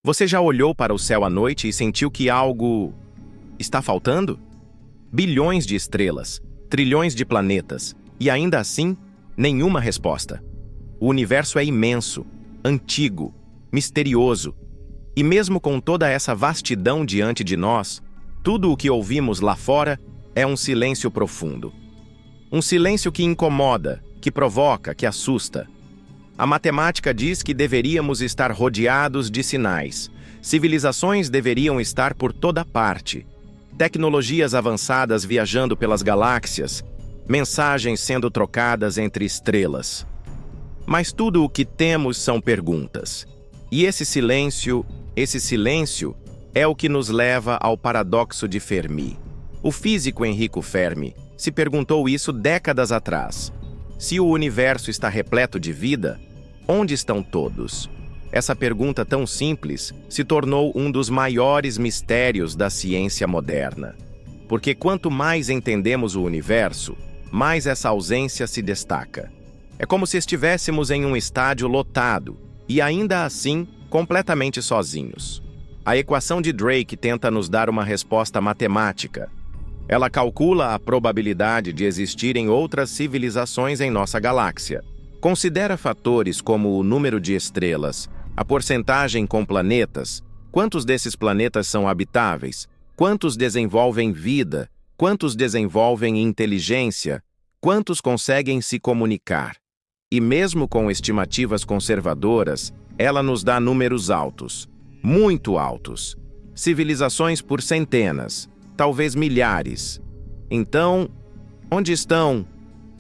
Você já olhou para o céu à noite e sentiu que algo está faltando? Bilhões de estrelas, trilhões de planetas, e ainda assim, nenhuma resposta. O universo é imenso, antigo, misterioso, e mesmo com toda essa vastidão diante de nós, tudo o que ouvimos lá fora é um silêncio profundo. Um silêncio que incomoda, que provoca, que assusta. A matemática diz que deveríamos estar rodeados de sinais. Civilizações deveriam estar por toda parte. Tecnologias avançadas viajando pelas galáxias. Mensagens sendo trocadas entre estrelas. Mas tudo o que temos são perguntas. E esse silêncio é o que nos leva ao paradoxo de Fermi. O físico Enrico Fermi se perguntou isso décadas atrás. Se o universo está repleto de vida, onde estão todos? Essa pergunta tão simples se tornou um dos maiores mistérios da ciência moderna. Porque quanto mais entendemos o universo, mais essa ausência se destaca. É como se estivéssemos em um estádio lotado e ainda assim completamente sozinhos. A equação de Drake tenta nos dar uma resposta matemática. Ela calcula a probabilidade de existirem outras civilizações em nossa galáxia. Considera fatores como o número de estrelas, a porcentagem com planetas, quantos desses planetas são habitáveis, quantos desenvolvem vida, quantos desenvolvem inteligência, quantos conseguem se comunicar. E mesmo com estimativas conservadoras, ela nos dá números altos, muito altos. Civilizações por centenas, talvez milhares. Então, onde estão?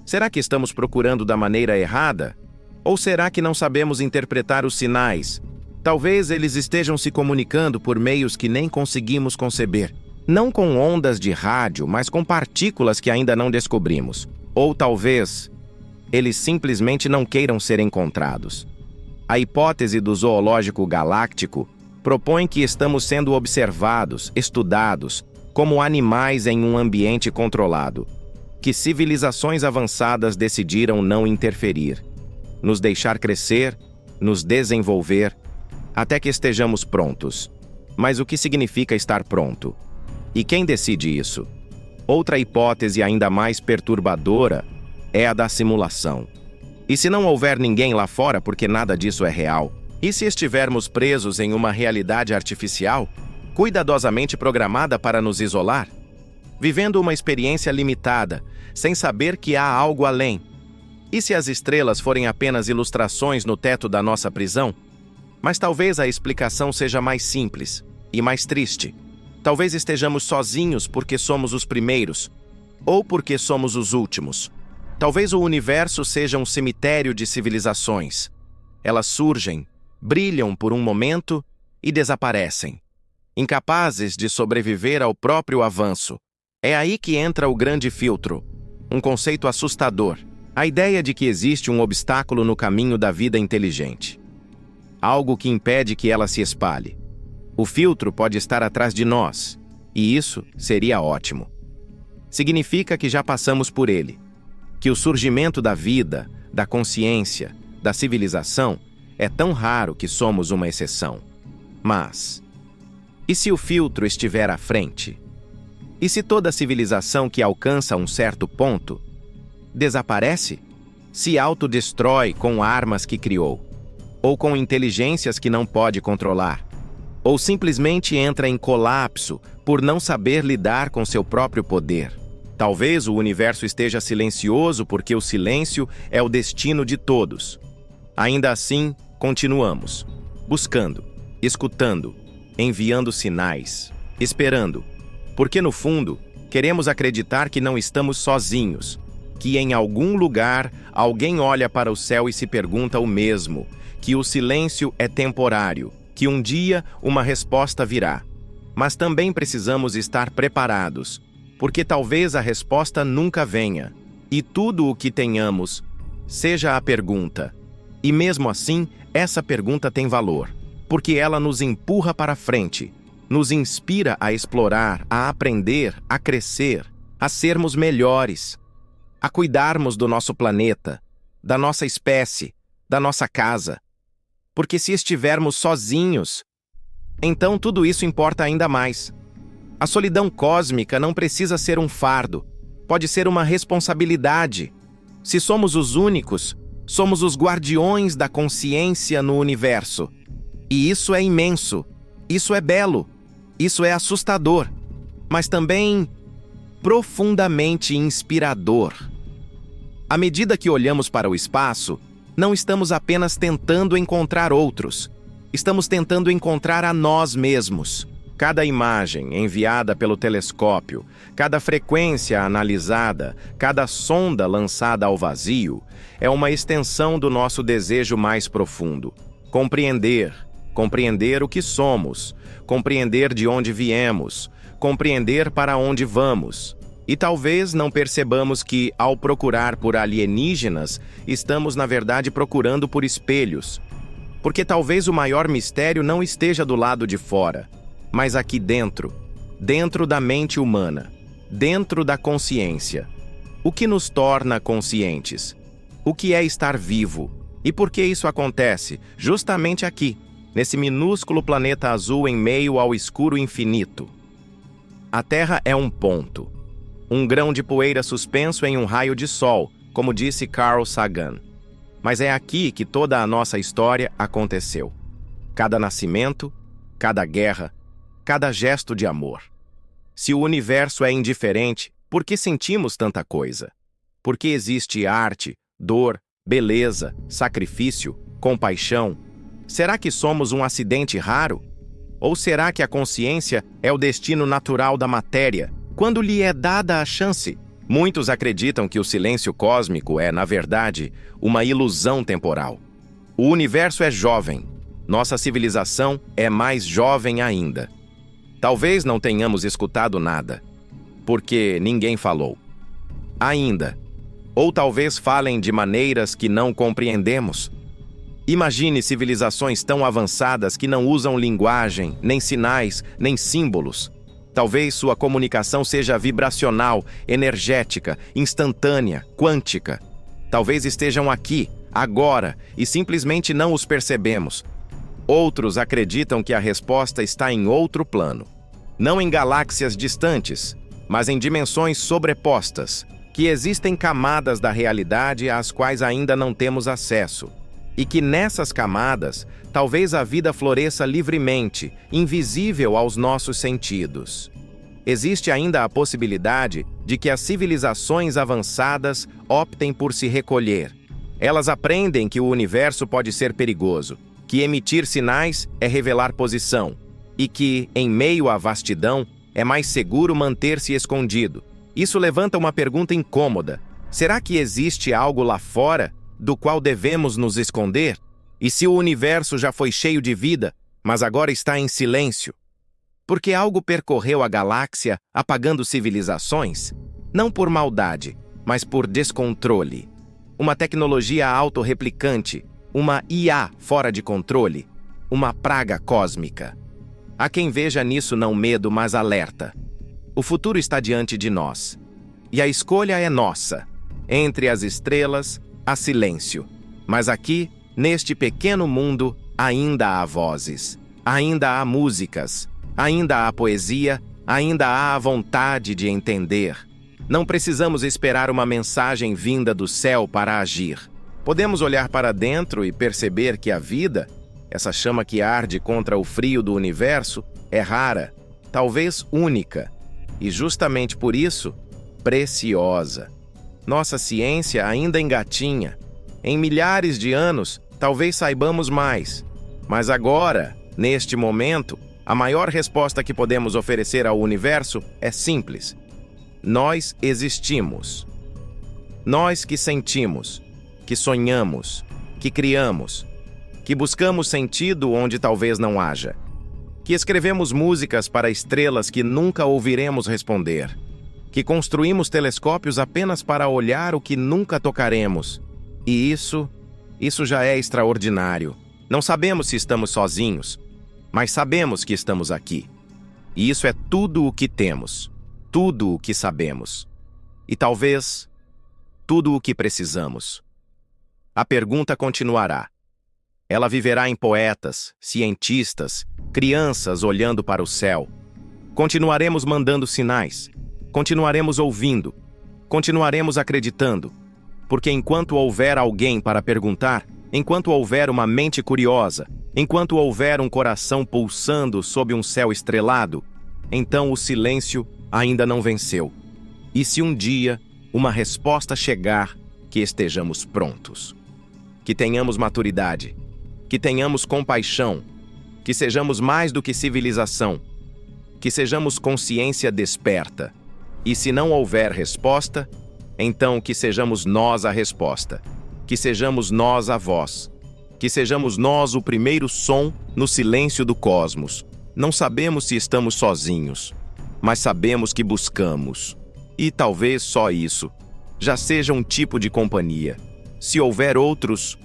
Será que estamos procurando da maneira errada? Ou será que não sabemos interpretar os sinais? Talvez eles estejam se comunicando por meios que nem conseguimos conceber. Não com ondas de rádio, mas com partículas que ainda não descobrimos. Ou talvez eles simplesmente não queiram ser encontrados. A hipótese do zoológico galáctico propõe que estamos sendo observados, estudados, como animais em um ambiente controlado, que civilizações avançadas decidiram não interferir, nos deixar crescer, nos desenvolver, até que estejamos prontos. Mas o que significa estar pronto? E quem decide isso? Outra hipótese ainda mais perturbadora é a da simulação. E se não houver ninguém lá fora porque nada disso é real? E se estivermos presos em uma realidade artificial, cuidadosamente programada para nos isolar? Vivendo uma experiência limitada, sem saber que há algo além? E se as estrelas forem apenas ilustrações no teto da nossa prisão? Mas talvez a explicação seja mais simples e mais triste. Talvez estejamos sozinhos porque somos os primeiros, ou porque somos os últimos. Talvez o universo seja um cemitério de civilizações. Elas surgem, brilham por um momento e desaparecem, incapazes de sobreviver ao próprio avanço. É aí que entra o grande filtro, um conceito assustador, a ideia de que existe um obstáculo no caminho da vida inteligente. Algo que impede que ela se espalhe. O filtro pode estar atrás de nós, e isso seria ótimo. Significa que já passamos por ele, que o surgimento da vida, da consciência, da civilização é tão raro que somos uma exceção. Mas, e se o filtro estiver à frente? E se toda civilização que alcança um certo ponto desaparece? Se autodestrói com armas que criou? Ou com inteligências que não pode controlar? Ou simplesmente entra em colapso por não saber lidar com seu próprio poder? Talvez o universo esteja silencioso porque o silêncio é o destino de todos. Ainda assim, continuamos, buscando, escutando, enviando sinais, esperando. Porque no fundo, queremos acreditar que não estamos sozinhos, que em algum lugar alguém olha para o céu e se pergunta o mesmo, que o silêncio é temporário, que um dia uma resposta virá. Mas também precisamos estar preparados, porque talvez a resposta nunca venha, e tudo o que tenhamos seja a pergunta. E mesmo assim, essa pergunta tem valor, porque ela nos empurra para frente, nos inspira a explorar, a aprender, a crescer, a sermos melhores, a cuidarmos do nosso planeta, da nossa espécie, da nossa casa. Porque se estivermos sozinhos, então tudo isso importa ainda mais. A solidão cósmica não precisa ser um fardo, pode ser uma responsabilidade. Se somos os únicos, somos os guardiões da consciência no universo. E isso é imenso, isso é belo, isso é assustador, mas também profundamente inspirador. À medida que olhamos para o espaço, não estamos apenas tentando encontrar outros, estamos tentando encontrar a nós mesmos. Cada imagem enviada pelo telescópio, cada frequência analisada, cada sonda lançada ao vazio, é uma extensão do nosso desejo mais profundo. Compreender o que somos, compreender de onde viemos, compreender para onde vamos. E talvez não percebamos que, ao procurar por alienígenas, estamos, na verdade, procurando por espelhos. Porque talvez o maior mistério não esteja do lado de fora, mas aqui dentro, dentro da mente humana, dentro da consciência. O que nos torna conscientes? O que é estar vivo? E por que isso acontece? Justamente aqui, nesse minúsculo planeta azul em meio ao escuro infinito. A Terra é um ponto, um grão de poeira suspenso em um raio de sol, como disse Carl Sagan. Mas é aqui que toda a nossa história aconteceu. Cada nascimento, cada guerra, cada gesto de amor. Se o universo é indiferente, por que sentimos tanta coisa? Por que existe arte, dor, beleza, sacrifício, compaixão? Será que somos um acidente raro? Ou será que a consciência é o destino natural da matéria, quando lhe é dada a chance? Muitos acreditam que o silêncio cósmico é, na verdade, uma ilusão temporal. O universo é jovem. Nossa civilização é mais jovem ainda. Talvez não tenhamos escutado nada, porque ninguém falou. Ainda. Ou talvez falem de maneiras que não compreendemos. Imagine civilizações tão avançadas que não usam linguagem, nem sinais, nem símbolos. Talvez sua comunicação seja vibracional, energética, instantânea, quântica. Talvez estejam aqui, agora, e simplesmente não os percebemos. Outros acreditam que a resposta está em outro plano. Não em galáxias distantes, mas em dimensões sobrepostas, que existem camadas da realidade às quais ainda não temos acesso. E que nessas camadas, talvez a vida floresça livremente, invisível aos nossos sentidos. Existe ainda a possibilidade de que as civilizações avançadas optem por se recolher. Elas aprendem que o universo pode ser perigoso, que emitir sinais é revelar posição, e que, em meio à vastidão, é mais seguro manter-se escondido. Isso levanta uma pergunta incômoda. Será que existe algo lá fora do qual devemos nos esconder? E se o universo já foi cheio de vida, mas agora está em silêncio? Porque algo percorreu a galáxia apagando civilizações? Não por maldade, mas por descontrole. Uma tecnologia autorreplicante, uma IA fora de controle, uma praga cósmica. Há quem veja nisso não medo, mas alerta. O futuro está diante de nós. E a escolha é nossa. Entre as estrelas, há silêncio. Mas aqui, neste pequeno mundo, ainda há vozes. Ainda há músicas. Ainda há poesia. Ainda há a vontade de entender. Não precisamos esperar uma mensagem vinda do céu para agir. Podemos olhar para dentro e perceber que a vida, essa chama que arde contra o frio do universo, é rara, talvez única, e justamente por isso, preciosa. Nossa ciência ainda engatinha. Em milhares de anos, talvez saibamos mais. Mas agora, neste momento, a maior resposta que podemos oferecer ao universo é simples. Nós existimos. Nós que sentimos, que sonhamos, que criamos, que buscamos sentido onde talvez não haja, que escrevemos músicas para estrelas que nunca ouviremos responder, que construímos telescópios apenas para olhar o que nunca tocaremos. E isso já é extraordinário. Não sabemos se estamos sozinhos, mas sabemos que estamos aqui. E isso é tudo o que temos, tudo o que sabemos. E talvez tudo o que precisamos. A pergunta continuará: Ela viverá em poetas, cientistas, crianças olhando para o céu. Continuaremos mandando sinais, continuaremos ouvindo, continuaremos acreditando, porque enquanto houver alguém para perguntar, enquanto houver uma mente curiosa, enquanto houver um coração pulsando sob um céu estrelado, então o silêncio ainda não venceu. E se um dia uma resposta chegar, que estejamos prontos. Que tenhamos maturidade, que tenhamos compaixão, que sejamos mais do que civilização, que sejamos consciência desperta. E se não houver resposta, então que sejamos nós a resposta, que sejamos nós a voz, que sejamos nós o primeiro som no silêncio do cosmos. Não sabemos se estamos sozinhos, mas sabemos que buscamos. E talvez só isso já seja um tipo de companhia. Se houver outros,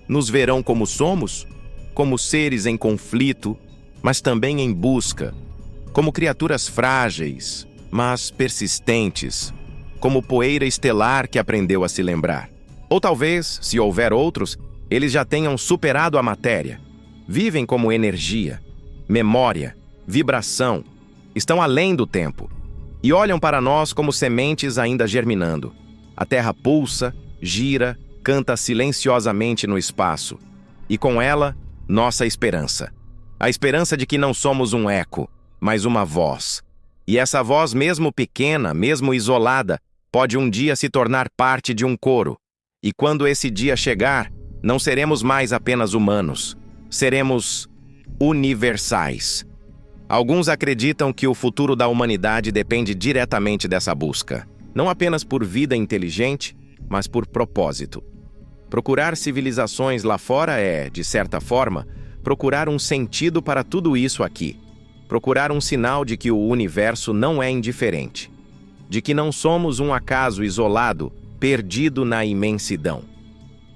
nos verão como somos, como seres em conflito, mas também em busca, como criaturas frágeis, mas persistentes, como poeira estelar que aprendeu a se lembrar. Ou talvez, se houver outros, eles já tenham superado a matéria. Vivem como energia, memória, vibração, estão além do tempo e olham para nós como sementes ainda germinando. A Terra pulsa, gira, canta silenciosamente no espaço, e com ela, nossa esperança. A esperança de que não somos um eco, mas uma voz. E essa voz, mesmo pequena, mesmo isolada, pode um dia se tornar parte de um coro. E quando esse dia chegar, não seremos mais apenas humanos, seremos universais. Alguns acreditam que o futuro da humanidade depende diretamente dessa busca, não apenas por vida inteligente, mas por propósito. Procurar civilizações lá fora é, de certa forma, procurar um sentido para tudo isso aqui. Procurar um sinal de que o universo não é indiferente, de que não somos um acaso isolado, perdido na imensidão.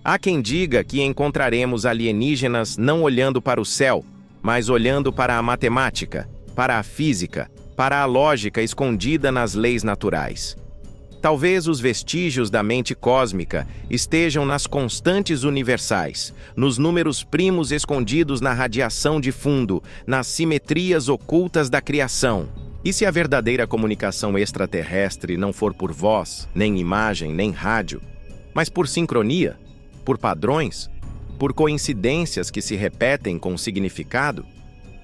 Há quem diga que encontraremos alienígenas não olhando para o céu, mas olhando para a matemática, para a física, para a lógica escondida nas leis naturais. Talvez os vestígios da mente cósmica estejam nas constantes universais, nos números primos escondidos na radiação de fundo, nas simetrias ocultas da criação. E se a verdadeira comunicação extraterrestre não for por voz, nem imagem, nem rádio, mas por sincronia, por padrões, por coincidências que se repetem com significado,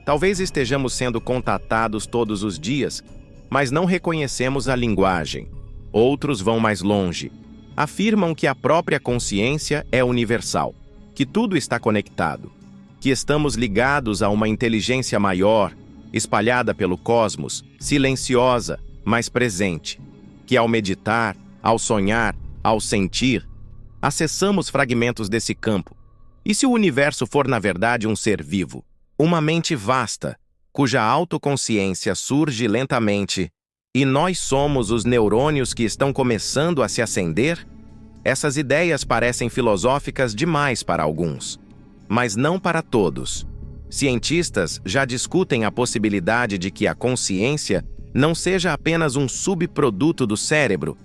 talvez estejamos sendo contatados todos os dias, mas não reconhecemos a linguagem. Outros vão mais longe. Afirmam que a própria consciência é universal, que tudo está conectado, que estamos ligados a uma inteligência maior, espalhada pelo cosmos, silenciosa, mas presente, que ao meditar, ao sonhar, ao sentir, acessamos fragmentos desse campo. E se o universo for, na verdade, um ser vivo, uma mente vasta, cuja autoconsciência surge lentamente, e nós somos os neurônios que estão começando a se acender? Essas ideias parecem filosóficas demais para alguns, mas não para todos. Cientistas já discutem a possibilidade de que a consciência não seja apenas um subproduto do cérebro,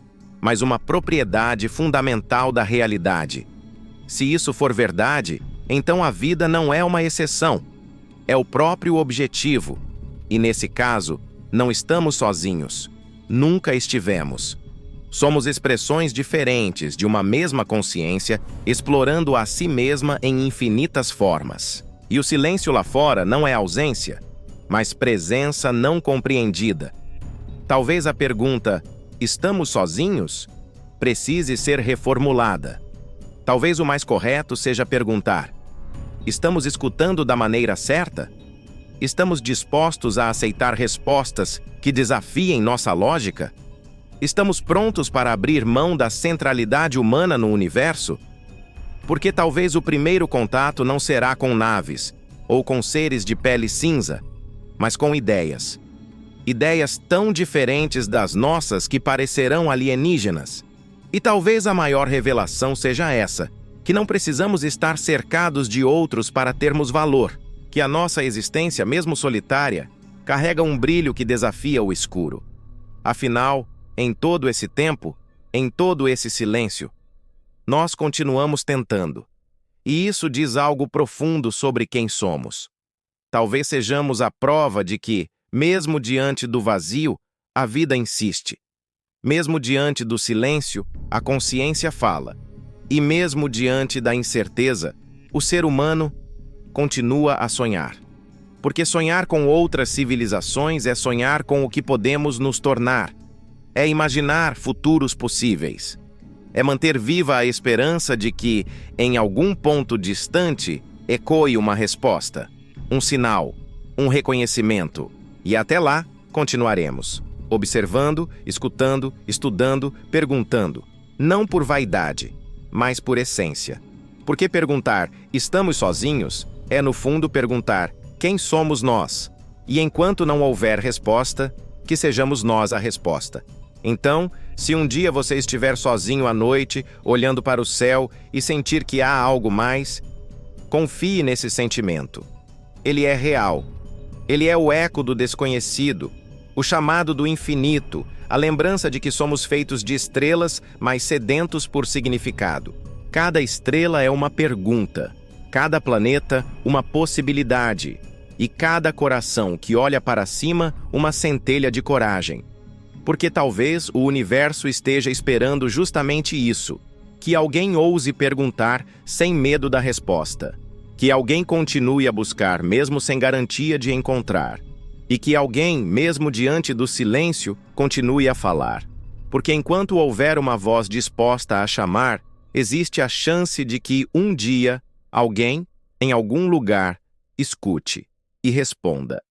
mas uma propriedade fundamental da realidade. Se isso for verdade, então a vida não é uma exceção, é o próprio objetivo. E nesse caso, não estamos sozinhos. Nunca estivemos. Somos expressões diferentes de uma mesma consciência, explorando a si mesma em infinitas formas. E o silêncio lá fora não é ausência, mas presença não compreendida. Talvez a pergunta, estamos sozinhos? Precise ser reformulada. Talvez o mais correto seja perguntar, estamos escutando da maneira certa? Estamos dispostos a aceitar respostas que desafiem nossa lógica? Estamos prontos para abrir mão da centralidade humana no universo? Porque talvez o primeiro contato não será com naves ou com seres de pele cinza, mas com ideias. Ideias tão diferentes das nossas que parecerão alienígenas. E talvez a maior revelação seja essa, que não precisamos estar cercados de outros para termos valor, que a nossa existência, mesmo solitária, carrega um brilho que desafia o escuro. Afinal, em todo esse tempo, em todo esse silêncio, nós continuamos tentando. E isso diz algo profundo sobre quem somos. Talvez sejamos a prova de que, mesmo diante do vazio, a vida insiste. Mesmo diante do silêncio, a consciência fala. E mesmo diante da incerteza, o ser humano continua a sonhar. Porque sonhar com outras civilizações é sonhar com o que podemos nos tornar. É imaginar futuros possíveis. É manter viva a esperança de que, em algum ponto distante, ecoe uma resposta, um sinal, um reconhecimento. E até lá, continuaremos, observando, escutando, estudando, perguntando, não por vaidade, mas por essência. Porque perguntar, estamos sozinhos, é no fundo perguntar, quem somos nós? E enquanto não houver resposta, que sejamos nós a resposta. Então, se um dia você estiver sozinho à noite, olhando para o céu e sentir que há algo mais, confie nesse sentimento. Ele é real. Ele é o eco do desconhecido, o chamado do infinito, a lembrança de que somos feitos de estrelas, mas sedentos por significado. Cada estrela é uma pergunta, cada planeta uma possibilidade, e cada coração que olha para cima uma centelha de coragem. Porque talvez o universo esteja esperando justamente isso, que alguém ouse perguntar sem medo da resposta, que alguém continue a buscar mesmo sem garantia de encontrar, e que alguém, mesmo diante do silêncio, continue a falar. Porque enquanto houver uma voz disposta a chamar, existe a chance de que um dia alguém, em algum lugar, escute e responda.